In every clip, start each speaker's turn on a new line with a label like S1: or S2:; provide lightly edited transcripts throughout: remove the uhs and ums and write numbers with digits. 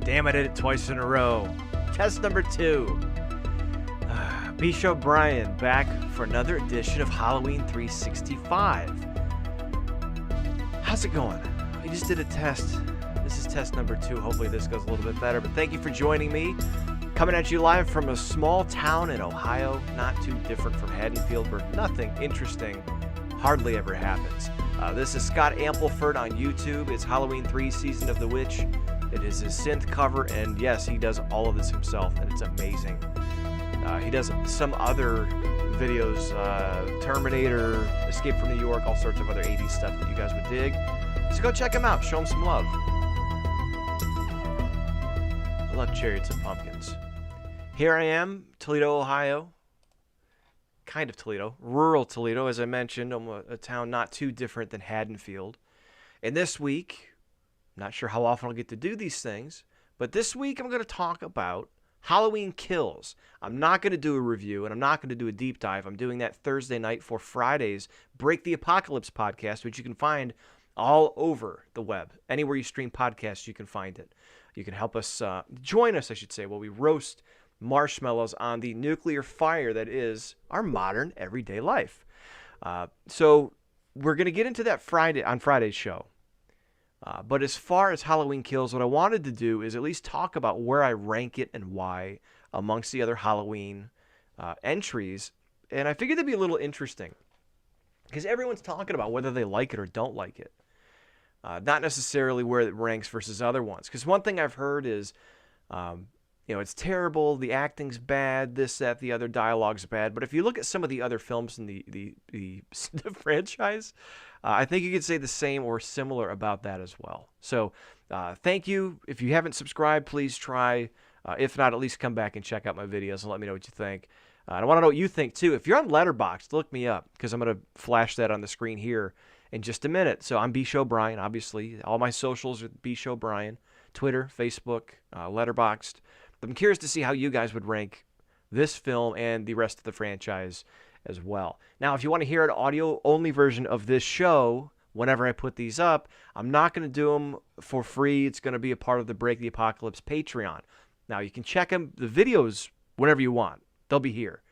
S1: Damn, I did it twice in a row. Test number 2. B-Show Brian back for another edition of Halloween 365. How's it going? I just did a test. This is test number 2. Hopefully this goes a little bit better. But thank you for joining me. Coming at you live from a small town in Ohio, not too different from Haddonfield, where nothing interesting hardly ever happens. This is Scott Ampleford on YouTube. It's Halloween 3 Season of the Witch. It is his synth cover, and yes, he does all of this himself, and it's amazing. He does some other videos, Terminator, Escape from New York, all sorts of other 80s stuff that you guys would dig. So go check him out. Show him some love. I love Chariots and Pumpkins. Here I am, Toledo, Ohio. Kind of Toledo. Rural Toledo, as I mentioned. I'm a town not too different than Haddonfield. And this week, not sure how often I'll get to do these things, but this week I'm going to talk about Halloween Kills. I'm not going to do a review, and I'm not going to do a deep dive. I'm doing that Thursday night for Friday's Break the Apocalypse podcast, which you can find all over the web. Anywhere you stream podcasts, you can find it. You can help us, join us, I should say, while we roast marshmallows on the nuclear fire that is our modern everyday life. So we're going to get into that on Friday's show. But as far as Halloween Kills, what I wanted to do is at least talk about where I rank it and why amongst the other Halloween entries. And I figured that'd be a little interesting because everyone's talking about whether they like it or don't like it. Not necessarily where it ranks versus other ones. Because one thing I've heard is, it's terrible, the acting's bad, this, that, the other, dialogue's bad. But if you look at some of the other films in the franchise, I think you could say the same or similar about that as well. So thank you. If you haven't subscribed, please try. If not, at least come back and check out my videos and let me know what you think. And I want to know what you think, too. If you're on Letterboxd, look me up because I'm going to flash that on the screen here in just a minute. So I'm B-Show Brian, obviously. All my socials are B-Show Brian. Twitter, Facebook, Letterboxd. I'm curious to see how you guys would rank this film and the rest of the franchise as well. Now, if you want to hear an audio-only version of this show, whenever I put these up, I'm not going to do them for free. It's going to be a part of the Break the Apocalypse Patreon. Now, you can check the videos whenever you want. They'll be here.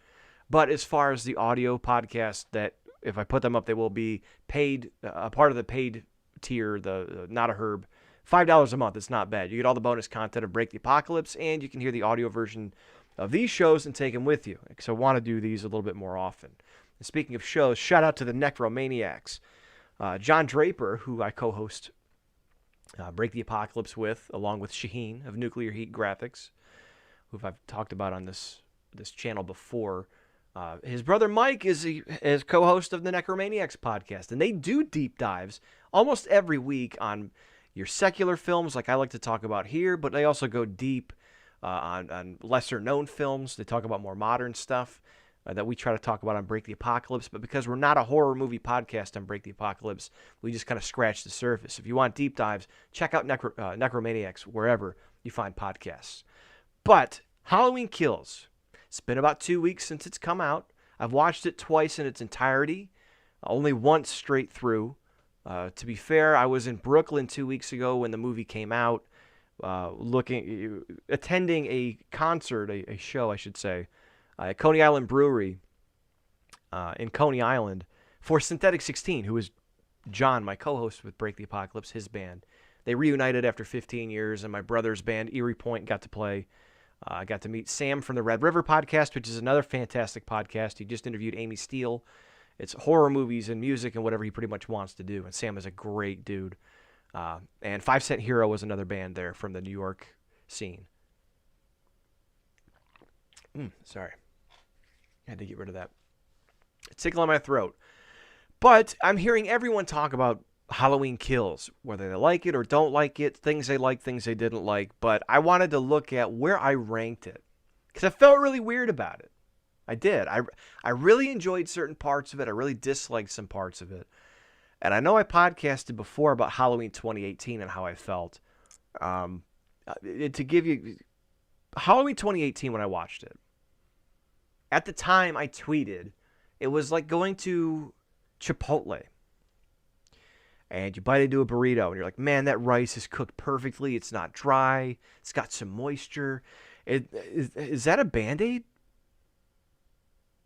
S1: But as far as the audio podcast, that if I put them up, they will be paid, a part of the paid tier, the Not a Herb. $5 a month. It's not bad. You get all the bonus content of Break the Apocalypse, and you can hear the audio version of these shows and take them with you. So I want to do these a little bit more often. And speaking of shows, shout out to the NecroManiacs. John Draper, who I co-host Break the Apocalypse with, along with Shaheen of Nuclear Heat Graphics, who I've talked about on this channel before. His brother Mike is co-host of the NecroManiacs podcast, and they do deep dives almost every week on your secular films, like I like to talk about here, but they also go deep on lesser-known films. They talk about more modern stuff that we try to talk about on Break the Apocalypse, but because we're not a horror movie podcast on Break the Apocalypse, we just kind of scratch the surface. If you want deep dives, check out NecroManiacs wherever you find podcasts. But Halloween Kills. It's been about 2 weeks since it's come out. I've watched it twice in its entirety, only once straight through. To be fair, I was in Brooklyn 2 weeks ago when the movie came out, attending a concert, a show, I should say, at Coney Island Brewery in Coney Island for Synthetic 16, who is John, my co-host with Break the Apocalypse, his band. They reunited after 15 years, and my brother's band, Eerie got to play. I got to meet Sam from the Red River podcast, which is another fantastic podcast. He just interviewed Amy Steele. It's horror movies and music and whatever he pretty much wants to do. And Sam is a great dude. And 5 Cent Hero was another band there from the New York scene. Sorry. I had to get rid of that. It's tickling my throat. But I'm hearing everyone talk about Halloween Kills, whether they like it or don't like it, things they like, things they didn't like. But I wanted to look at where I ranked it because I felt really weird about it. I did. I really enjoyed certain parts of it. I really disliked some parts of it. And I know I podcasted before about Halloween 2018 and how I felt. To give you Halloween 2018 when I watched it. At the time I tweeted, it was like going to Chipotle. and you bite into a burrito, and you're like, man, that rice is cooked perfectly. It's not dry. It's got some moisture. Is that a Band-Aid?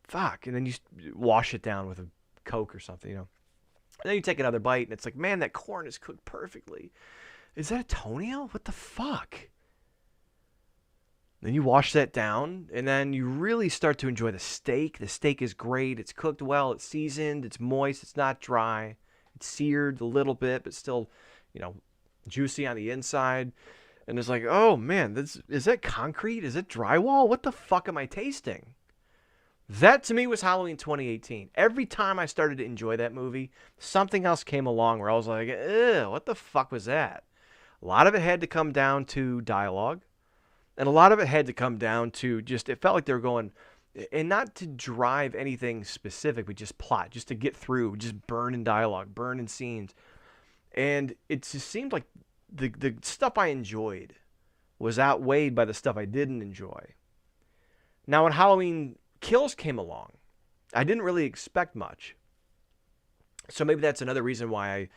S1: Fuck. And then you wash it down with a Coke or something, And then you take another bite, and it's like, man, that corn is cooked perfectly. Is that a toenail? What the fuck? Then you wash that down, and then you really start to enjoy the steak. The steak is great. It's cooked well. It's seasoned. It's moist. It's not dry. It's seared a little bit, but still, juicy on the inside. And it's like, oh, man, is that concrete? Is it drywall? What the fuck am I tasting? That, to me, was Halloween 2018. Every time I started to enjoy that movie, something else came along where I was like, ew, what the fuck was that? A lot of it had to come down to dialogue. And a lot of it had to come down to just, it felt like they were going, and not to drive anything specific, but just plot, just to get through, just burn in dialogue, burn in scenes. And it just seemed like the stuff I enjoyed was outweighed by the stuff I didn't enjoy. Now, when Halloween Kills came along, I didn't really expect much. So maybe that's another reason why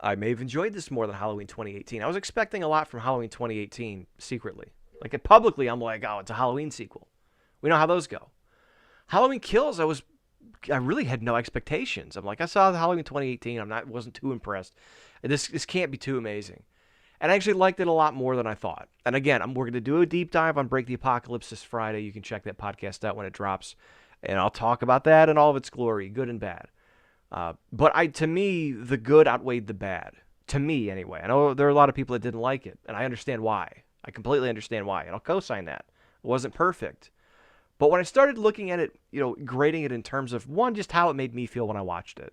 S1: I may have enjoyed this more than Halloween 2018. I was expecting a lot from Halloween 2018 secretly. Like, publicly, I'm like, oh, it's a Halloween sequel. We know how those go. Halloween Kills, I really had no expectations. I'm like, I saw the Halloween 2018. Wasn't too impressed. This can't be too amazing. And I actually liked it a lot more than I thought. And again, we're going to do a deep dive on Break the Apocalypse this Friday. You can check that podcast out when it drops. And I'll talk about that in all of its glory, good and bad. But to me, the good outweighed the bad. To me, anyway. I know there are a lot of people that didn't like it, and I understand why. I completely understand why, and I'll co-sign that. It wasn't perfect. But when I started looking at it, grading it in terms of, one, just how it made me feel when I watched it,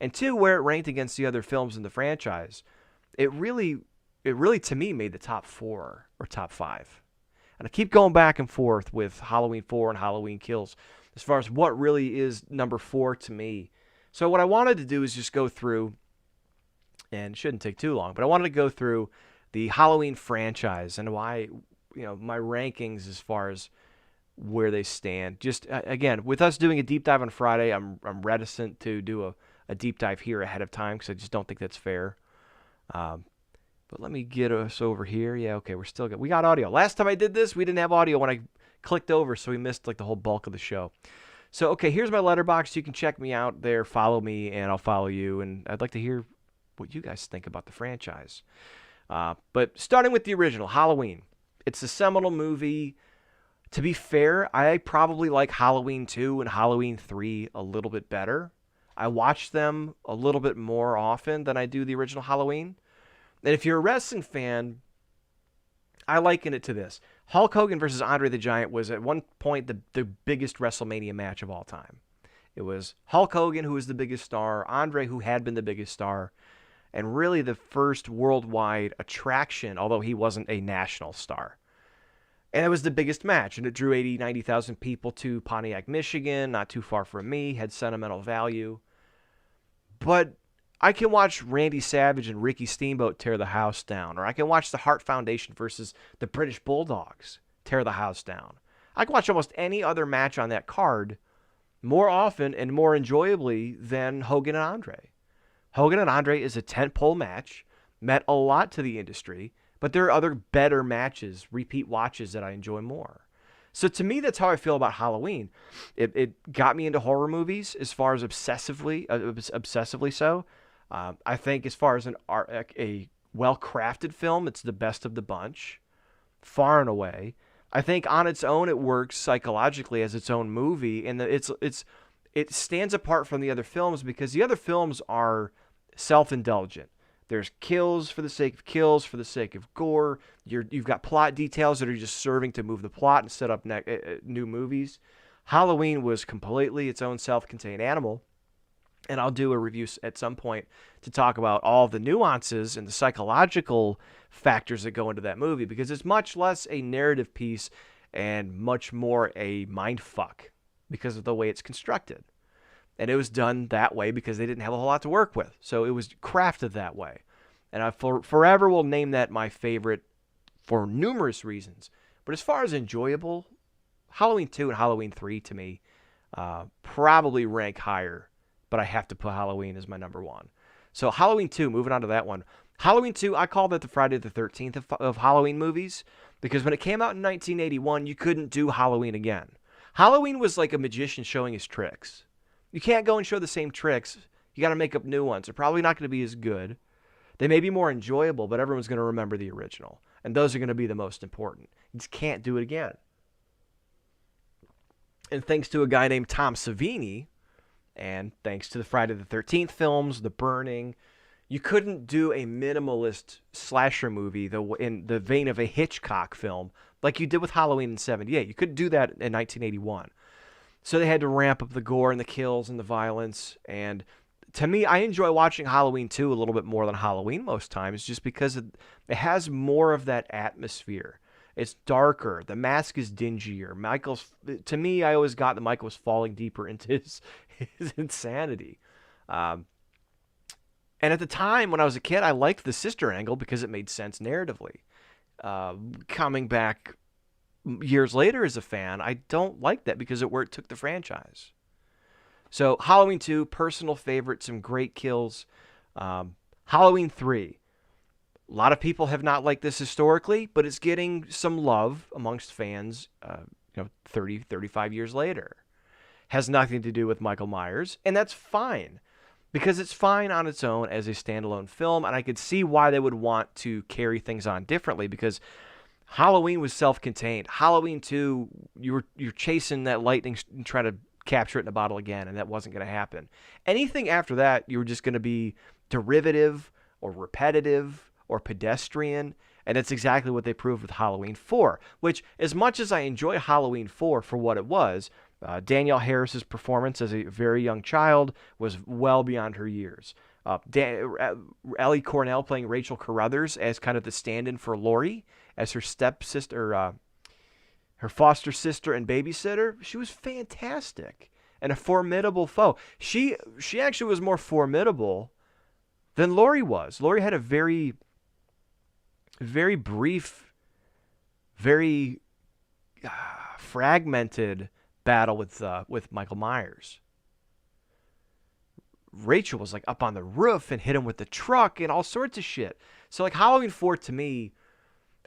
S1: and two, where it ranked against the other films in the franchise, it really, to me, made the top 4 or top 5. And I keep going back and forth with Halloween 4 and Halloween Kills as far as what really is number 4 to me. So what I wanted to do is just go through, and it shouldn't take too long, but I wanted to go through the Halloween franchise and why, my rankings as far as where they stand. Just, again, with us doing a deep dive on Friday, I'm reticent to do a deep dive here ahead of time because I just don't think that's fair. But let me get us over here. Yeah, okay, we're still good. We got audio. Last time I did this, we didn't have audio when I clicked over, so we missed the whole bulk of the show. So, okay, here's my letterbox. You can check me out there, follow me, and I'll follow you. And I'd like to hear what you guys think about the franchise. But starting with the original, Halloween. It's a seminal movie. To be fair, I probably like Halloween 2 and Halloween 3 a little bit better. I watch them a little bit more often than I do the original Halloween. And if you're a wrestling fan, I liken it to this. Hulk Hogan versus Andre the Giant was at one point the biggest WrestleMania match of all time. It was Hulk Hogan, who was the biggest star, Andre, who had been the biggest star, and really the first worldwide attraction, although he wasn't a national star. And it was the biggest match, and it drew 80,000, 90,000 people to Pontiac, Michigan, not too far from me, had sentimental value. But I can watch Randy Savage and Ricky Steamboat tear the house down, or I can watch the Hart Foundation versus the British Bulldogs tear the house down. I can watch almost any other match on that card more often and more enjoyably than Hogan and Andre. Hogan and Andre is a tentpole match, meant a lot to the industry, but there are other better matches, repeat watches that I enjoy more. So to me, that's how I feel about Halloween. It got me into horror movies as far as obsessively so. I think as far as a well-crafted film, it's the best of the bunch, far and away. I think on its own, it works psychologically as its own movie, and it stands apart from the other films because the other films are self-indulgent. There's kills for the sake of kills, for the sake of gore. You've got plot details that are just serving to move the plot and set up new movies. Halloween was completely its own self-contained animal. And I'll do a review at some point to talk about all the nuances and the psychological factors that go into that movie, because it's much less a narrative piece and much more a mind fuck because of the way it's constructed. And it was done that way because they didn't have a whole lot to work with. So it was crafted that way. And I forever will name that my favorite for numerous reasons. But as far as enjoyable, Halloween 2 and Halloween 3 to me probably rank higher. But I have to put Halloween as my number 1. So Halloween 2, moving on to that one. Halloween 2, I call that the Friday the 13th of Halloween movies, because when it came out in 1981, you couldn't do Halloween again. Halloween was like a magician showing his tricks. You can't go and show the same tricks. You got to make up new ones. They're probably not going to be as good. They may be more enjoyable, but everyone's going to remember the original. And those are going to be the most important. You just can't do it again. And thanks to a guy named Tom Savini, and thanks to the Friday the 13th films, The Burning, you couldn't do a minimalist slasher movie in the vein of a Hitchcock film like you did with Halloween in 78. You couldn't do that in 1981. So they had to ramp up the gore and the kills and the violence. And to me, I enjoy watching Halloween 2 a little bit more than Halloween most times, just because it has more of that atmosphere. It's darker. The mask is dingier. To me, I always got that Michael was falling deeper into his insanity. And at the time, when I was a kid, I liked the sister angle because it made sense narratively. Coming back years later as a fan, I don't like that because of where it took the franchise. So Halloween 2, personal favorite, some great kills. Halloween 3, a lot of people have not liked this historically, but it's getting some love amongst fans 30, 35 years later. Has nothing to do with Michael Myers, and that's fine. Because it's fine on its own as a standalone film, and I could see why they would want to carry things on differently, because Halloween was self-contained. Halloween 2, you're chasing that lightning and trying to capture it in a bottle again, and that wasn't going to happen. Anything after that, you were just going to be derivative or repetitive or pedestrian, and that's exactly what they proved with Halloween 4, which, as much as I enjoy Halloween 4 for what it was, Danielle Harris's performance as a very young child was well beyond her years. Ellie Cornell playing Rachel Carruthers as kind of the stand-in for Laurie, as her stepsister, her foster sister and babysitter. She was fantastic and a formidable foe. She actually was more formidable than Laurie was. Laurie had a very, very brief, very fragmented battle with Michael Myers. Rachel was like up on the roof and hit him with the truck and all sorts of shit. So like Halloween 4 to me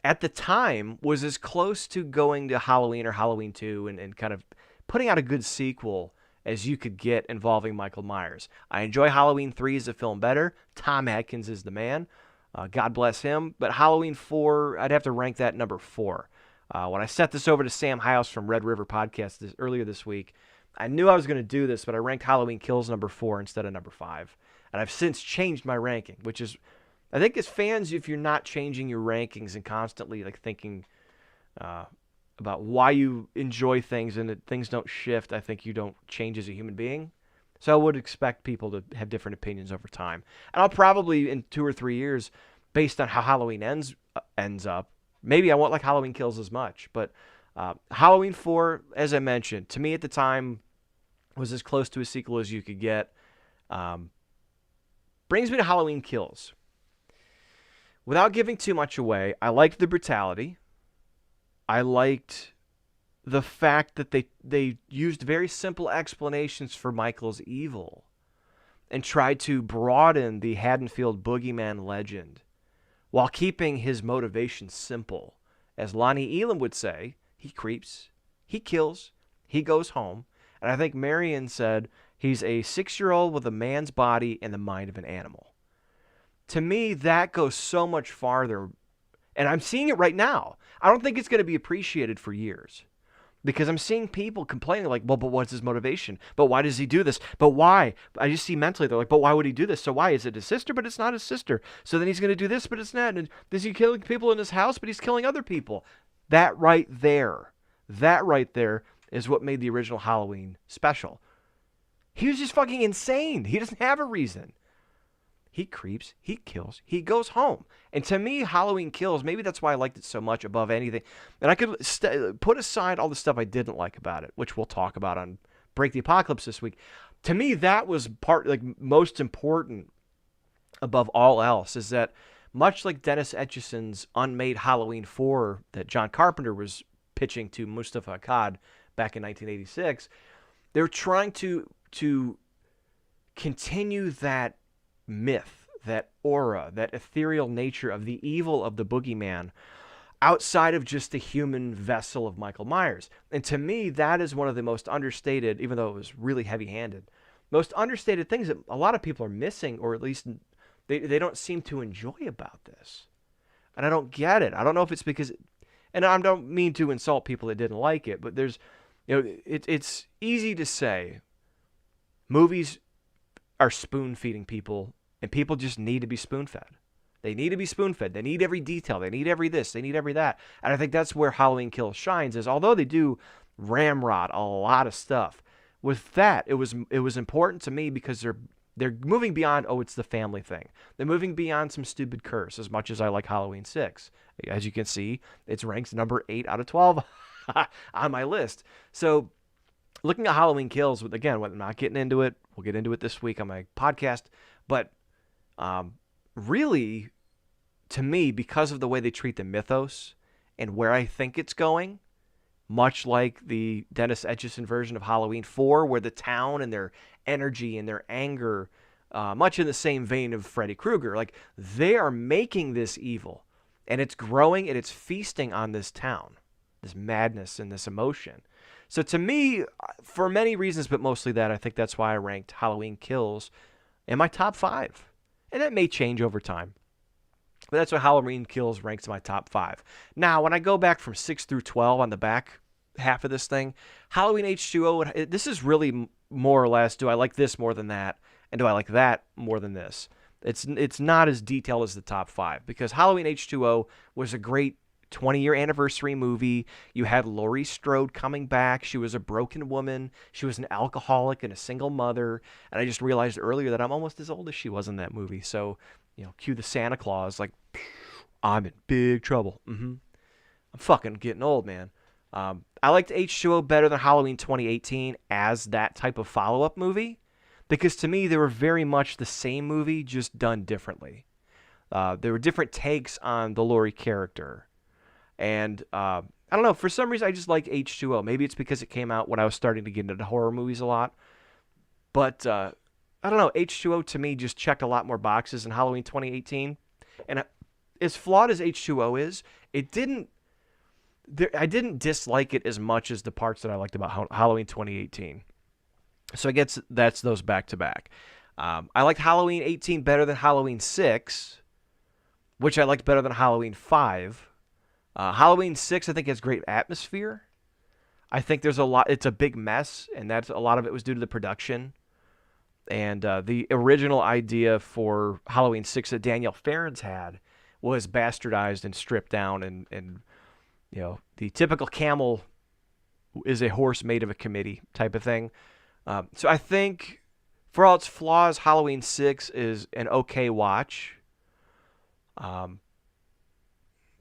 S1: at the time was as close to going to Halloween or Halloween 2 and kind of putting out a good sequel as you could get involving Michael Myers. I enjoy Halloween 3 as a film better. Tom Atkins is the man. God bless him. But Halloween 4, I'd have to rank that number 4. When I sent this over to Sam House from Red River Podcast earlier this week, I knew I was going to do this, but I ranked Halloween Kills number 4 instead of number 5. And I've since changed my ranking, which is, I think as fans, if you're not changing your rankings and constantly like thinking about why you enjoy things and that things don't shift, I think you don't change as a human being. So I would expect people to have different opinions over time. And I'll probably, in 2 or 3 years, based on how Halloween ends up, maybe I won't like Halloween Kills as much, but Halloween 4, as I mentioned, to me at the time was as close to a sequel as you could get. Brings me to Halloween Kills. Without giving too much away, I liked the brutality. I liked the fact that they used very simple explanations for Michael's evil and tried to broaden the Haddonfield boogeyman legend while keeping his motivation simple. As Lonnie Elam would say, he creeps, he kills, he goes home. And I think Marion said he's a 6-year-old with a man's body and the mind of an animal. To me, that goes so much farther. And I'm seeing it right now. I don't think it's going to be appreciated for years. Because I'm seeing people complaining like, well, but what's his motivation? But why does he do this? But why? I just see mentally, they're like, but why would he do this? So why? Is it his sister? But it's not his sister. So then he's going to do this, but it's not. And does he kill people in his house? But he's killing other people. That right there is what made the original Halloween special. He was just fucking insane. He doesn't have a reason. He creeps, he kills, he goes home. And to me, Halloween Kills, maybe that's why I liked it so much above anything. And I could put aside all the stuff I didn't like about it, which we'll talk about on Break the Apocalypse this week. To me, that was most important above all else, is that much like Dennis Etchison's unmade Halloween 4 that John Carpenter was pitching to Mustafa Akkad back in 1986, they're trying to continue that myth that aura, that ethereal nature of the evil of the boogeyman outside of just the human vessel of Michael Myers. And to me, that is one of the most understated, even though it was really heavy-handed, most understated things that a lot of people are missing, or at least they don't seem to enjoy about this. And I don't get it. I don't know if it's because, and I don't mean to insult people that didn't like it, but there's, it's easy to say movies are spoon-feeding people, and people just need to be spoon-fed. They need to be spoon-fed. They need every detail. They need every this. They need every that. And I think that's where Halloween Kills shines, is although they do ramrod a lot of stuff, with that, it was important to me because they're moving beyond, it's the family thing. They're moving beyond some stupid curse, as much as I like Halloween 6. As you can see, it's ranked number 8 out of 12 on my list. So looking at Halloween Kills, again, I'm not getting into it. We'll get into it this week on my podcast. But really, to me, because of the way they treat the mythos and where I think it's going, much like the Dennis Etchison version of Halloween 4, where the town and their energy and their anger, much in the same vein of Freddy Krueger, like they are making this evil, and it's growing and it's feasting on this town, this madness and this emotion. So to me, for many reasons, but mostly that, I think that's why I ranked Halloween Kills in my top 5. And that may change over time. But that's why Halloween Kills ranks in my top 5. Now, when I go back from 6 through 12 on the back half of this thing, Halloween H2O, this is really more or less, do I like this more than that? And do I like that more than this? It's not as detailed as the top 5, because Halloween H2O was a great 20-year anniversary movie. You had Laurie Strode coming back. She was a broken woman. She was an alcoholic and a single mother. And I just realized earlier that I'm almost as old as she was in that movie. So, cue the Santa Claus, like, I'm in big trouble. I'm fucking getting old, man. I liked H2O better than Halloween 2018 as that type of follow-up movie, because to me, they were very much the same movie, just done differently. There were different takes on the Laurie character. And I don't know, for some reason I just like H2O. Maybe it's because it came out when I was starting to get into horror movies a lot. But I don't know, H2O to me just checked a lot more boxes than Halloween 2018. And as flawed as H2O is, I didn't dislike it as much as the parts that I liked about Halloween 2018. So I guess that's those back to back. I liked Halloween 18 better than Halloween 6, which I liked better than Halloween 5. Halloween 6, I think, has great atmosphere. I think there's a lot. It's a big mess, and a lot of it was due to the production. And the original idea for Halloween 6 that Danielle Farrens had was bastardized and stripped down, and the typical camel is a horse made of a committee type of thing. So I think, for all its flaws, Halloween 6 is an okay watch.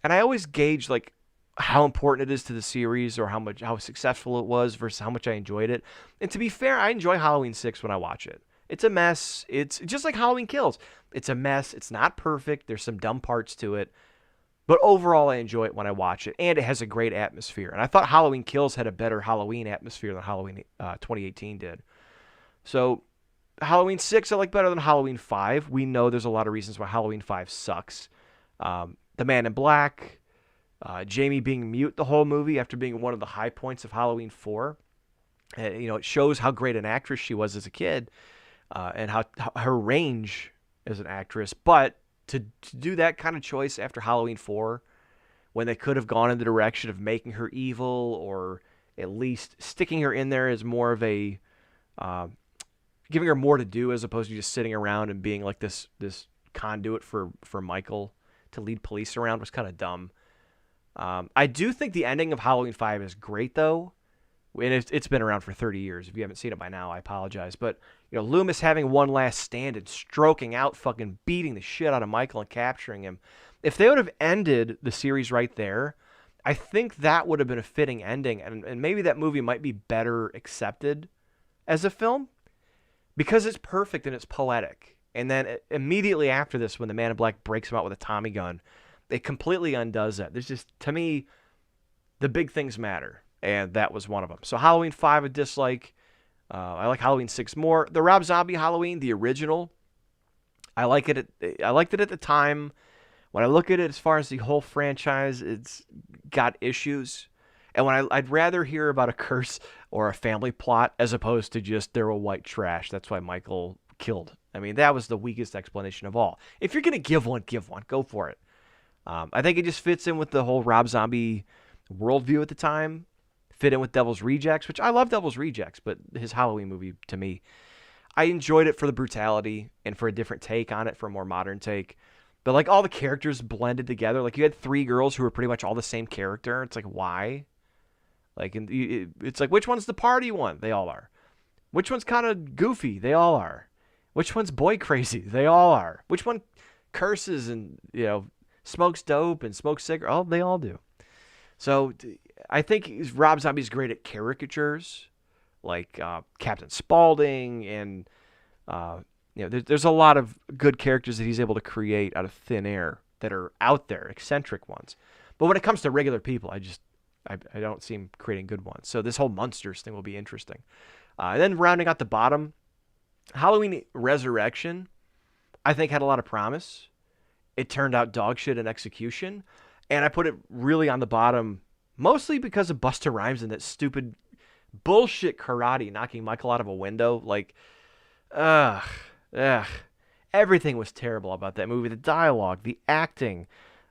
S1: And I always gauge like how important it is to the series, or how successful it was versus how much I enjoyed it. And to be fair, I enjoy Halloween 6 when I watch it. It's a mess. It's just like Halloween Kills. It's a mess. It's not perfect. There's some dumb parts to it. But overall, I enjoy it when I watch it. And it has a great atmosphere. And I thought Halloween Kills had a better Halloween atmosphere than Halloween 2018 did. So Halloween 6 I like better than Halloween 5. We know there's a lot of reasons why Halloween 5 sucks. The Man in Black, Jamie being mute the whole movie after being one of the high points of Halloween 4. It shows how great an actress she was as a kid, and how her range as an actress. But to do that kind of choice after Halloween 4, when they could have gone in the direction of making her evil, or at least sticking her in there as more of a, giving her more to do as opposed to just sitting around and being like this conduit for Michael to lead police around, was kind of dumb. I do think the ending of Halloween 5 is great, though. And it's been around for 30 years. If you haven't seen it by now, I apologize. But, Loomis having one last stand and stroking out, fucking beating the shit out of Michael and capturing him. If they would have ended the series right there, I think that would have been a fitting ending. And maybe that movie might be better accepted as a film, because it's perfect and it's poetic. And then immediately after this, when the Man in Black breaks him out with a Tommy gun, it completely undoes that. There's just, to me, the big things matter, and that was one of them. So Halloween 5, a dislike. I like Halloween 6 more. The Rob Zombie Halloween, the original, I like it. I liked it at the time. When I look at it as far as the whole franchise, it's got issues. And I'd rather hear about a curse or a family plot as opposed to just they're a white trash. That's why Michael killed. I mean, that was the weakest explanation of all. If you're going to give one, give one. Go for it. I think it just fits in with the whole Rob Zombie worldview at the time. Fit in with Devil's Rejects, which I love Devil's Rejects, but his Halloween movie, to me, I enjoyed it for the brutality and for a different take on it, for a more modern take. But like all the characters blended together. Like you had three girls who were pretty much all the same character. It's like, why? Like, it's like, which one's the party one? They all are. Which one's kind of goofy? They all are. Which one's boy crazy? They all are. Which one curses and, smokes dope and smokes cigarettes? Oh, they all do. So I think Rob Zombie's great at caricatures, like Captain Spaulding, and there's a lot of good characters that he's able to create out of thin air that are out there, eccentric ones. But when it comes to regular people, I don't see him creating good ones. So this whole Munsters thing will be interesting. And then rounding out the bottom, Halloween Resurrection, I think had a lot of promise. It turned out dog shit in execution. And I put it really on the bottom, mostly because of Busta Rhymes and that stupid bullshit karate knocking Michael out of a window. Like, ugh. Everything was terrible about that movie. The dialogue, the acting,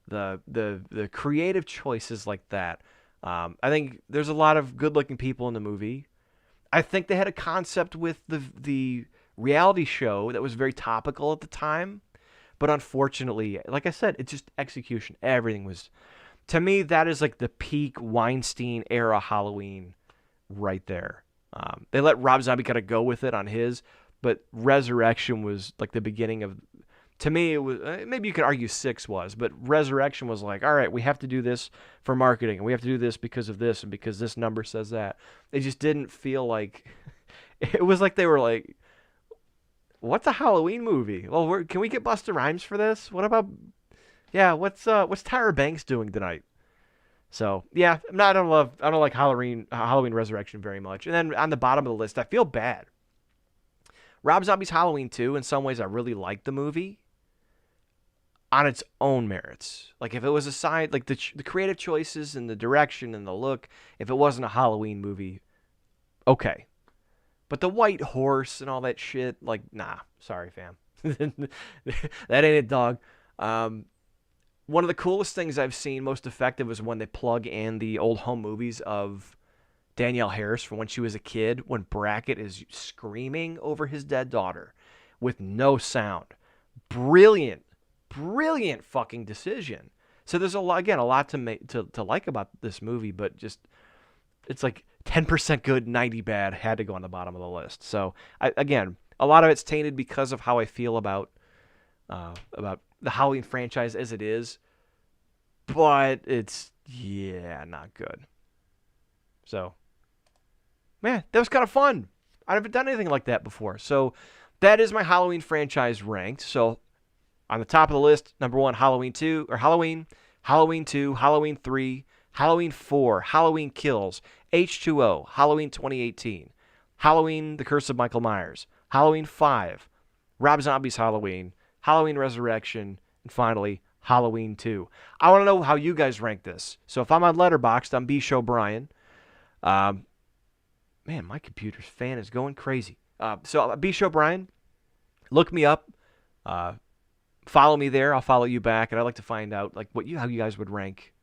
S1: the creative choices like that. I think there's a lot of good-looking people in the movie. I think they had a concept with the reality show that was very topical at the time. But unfortunately, like I said, it's just execution. Everything was... To me, that is like the peak Weinstein era Halloween right there. They let Rob Zombie kind of go with it on his, but Resurrection was like the beginning of... To me, it was... Maybe you could argue 6 was, but Resurrection was like, all right, we have to do this for marketing, and we have to do this because of this, and because this number says that. It just didn't feel like... It was like they were like... What's a Halloween movie? Well, can we get Busta Rhymes for this? What about... Yeah, what's Tyra Banks doing tonight? So, yeah, I don't like Halloween Resurrection very much. And then on the bottom of the list, I feel bad. Rob Zombie's Halloween 2, in some ways, I really like the movie on its own merits. Like, if it was aside, like, the creative choices and the direction and the look, if it wasn't a Halloween movie, okay. But the white horse and all that shit, like, nah, sorry, fam. That ain't it, dog. One of the coolest things I've seen, most effective, was when they plug in the old home movies of Danielle Harris from when she was a kid, when Brackett is screaming over his dead daughter with no sound. Brilliant fucking decision. So there's a lot to like about this movie, but just it's like 10% good, 90 bad, had to go on the bottom of the list. So again, a lot of it's tainted because of how I feel about the Halloween franchise as it is, but it's not good. So, man, that was kind of fun. I haven't done anything like that before. So that is my Halloween franchise ranked. So on the top of the list, number 1, Halloween 2, or Halloween 2, Halloween 3, Halloween 4, Halloween Kills, H2O, Halloween 2018, Halloween The Curse of Michael Myers, Halloween 5, Rob Zombie's Halloween, Halloween Resurrection, and finally, Halloween 2. I want to know how you guys rank this. So if I'm on Letterboxd, I'm B. Show Brian. Man, my computer's fan is going crazy. So B. Show Brian, look me up. Follow me there. I'll follow you back, and I'd like to find out like how you guys would rank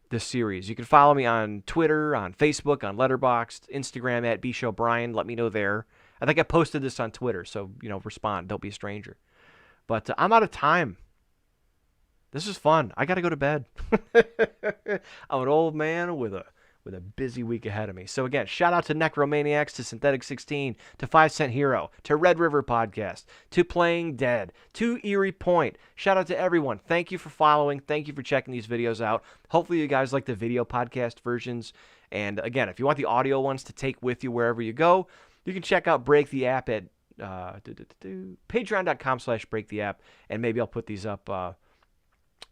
S1: this series. You can follow me on Twitter, on Facebook, on Letterboxd, Instagram at B. Show Brian. Let me know there. I think I posted this on Twitter, so respond. Don't be a stranger. But I'm out of time. This is fun. I got to go to bed. I'm an old man with a busy week ahead of me. So again, shout out to NecroManiacs, to Synthetic 16, to 5 Cent Hero, to Red River Podcast, to Playing Dead, to Eerie Point. Shout out to everyone. Thank you for following. Thank you for checking these videos out. Hopefully you guys like the video podcast versions. And again, if you want the audio ones to take with you wherever you go, you can check out Break the App at patreon.com/breaktheapp, and maybe I'll put these up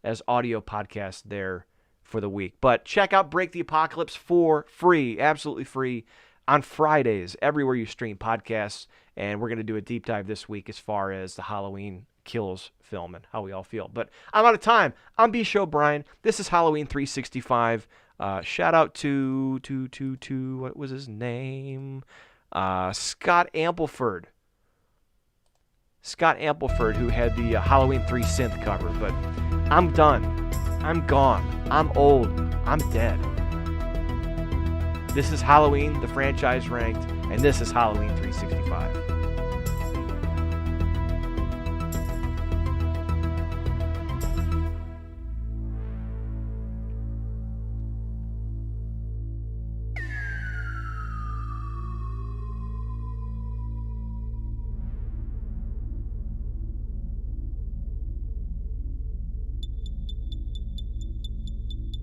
S1: as audio podcasts there for the week. But check out Break the Apocalypse for free, absolutely free, on Fridays, everywhere you stream podcasts. And we're going to do a deep dive this week as far as the Halloween Kills film and how we all feel. But I'm out of time. I'm B. Show Brian. This is Halloween 365. Shout out to what was his name? Scott Ampleford. Scott Ampleford, who had the Halloween 3 synth cover. But I'm done. I'm gone. I'm old. I'm dead. This is Halloween, the franchise ranked, and this is Halloween 365.